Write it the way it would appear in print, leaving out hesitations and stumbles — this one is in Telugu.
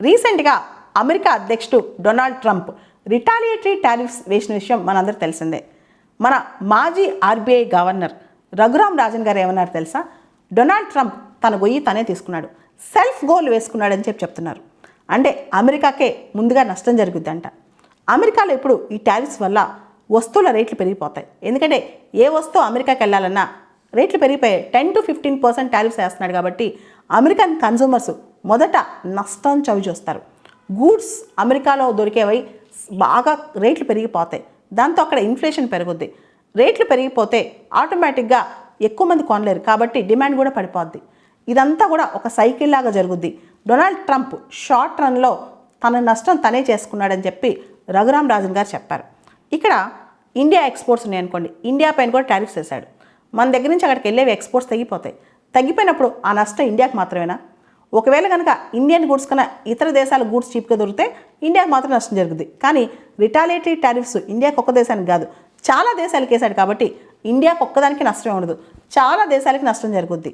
రీసెంట్గా అమెరికా అధ్యక్షుడు డొనాల్డ్ ట్రంప్ రిటాలియేటరీ టారిఫ్స్ వేసిన విషయం మనందరూ తెలిసిందే. మన మాజీ ఆర్బీఐ గవర్నర్ రఘురామ్ రాజన్ గారు ఏమన్నారు తెలుసా? డొనాల్డ్ ట్రంప్ తన గొయ్యి తనే తీసుకున్నాడు, సెల్ఫ్ గోల్ వేసుకున్నాడని చెప్తున్నారు. అంటే అమెరికాకే ముందుగా నష్టం జరుగుద్దంట. అమెరికాలో ఇప్పుడు ఈ టారిఫ్స్ వల్ల వస్తువుల రేట్లు పెరిగిపోతాయి. ఎందుకంటే ఏ వస్తువు అమెరికాకి వెళ్ళాలన్నా రేట్లు పెరిగిపోయాయి. 10 to 15% టారిఫ్స్ వేస్తున్నాడు కాబట్టి అమెరికన్ కన్సూమర్స్ మొదట నష్టం చవి చూస్తారు. గూడ్స్ అమెరికాలో దొరికేవి బాగా రేట్లు పెరిగిపోతాయి. దాంతో అక్కడ ఇన్ఫ్లేషన్ పెరుగుద్ది. రేట్లు పెరిగిపోతే ఆటోమేటిక్గా ఎక్కువ మంది కొనలేరు కాబట్టి డిమాండ్ కూడా పడిపోద్ది. ఇదంతా కూడా ఒక సైకిల్ లాగా జరుగుద్ది. డొనాల్డ్ ట్రంప్ షార్ట్ రన్లో తన నష్టం తనే చేసుకున్నాడని చెప్పి రఘురామ్ రాజన్ గారు చెప్పారు. ఇక్కడ ఇండియా ఎక్స్పోర్ట్స్ ఉన్నాయి అనుకోండి, ఇండియా పైన కూడా టారిఫ్స్ వేశాడు. మన దగ్గర నుంచి అక్కడికి వెళ్ళేవి ఎక్స్పోర్ట్స్ తగ్గిపోతాయి. తగ్గిపోయినప్పుడు ఆ నష్టం ఇండియాకి మాత్రమేనా? ఒకవేళ కనుక ఇండియన్ గూడ్స్ కన్నా ఇతర దేశాల గూడ్స్ చీప్గా దొరికితే ఇండియాకి మాత్రం నష్టం జరుగుతుంది. కానీ రిటాలియేటరీ టారిఫ్స్ ఇండియాకి ఒక్క దేశానికి కాదు, చాలా దేశాలకు వేశాడు కాబట్టి ఇండియాకి ఒక్కదానికి నష్టం ఉండదు, చాలా దేశాలకి నష్టం జరుగుద్ది.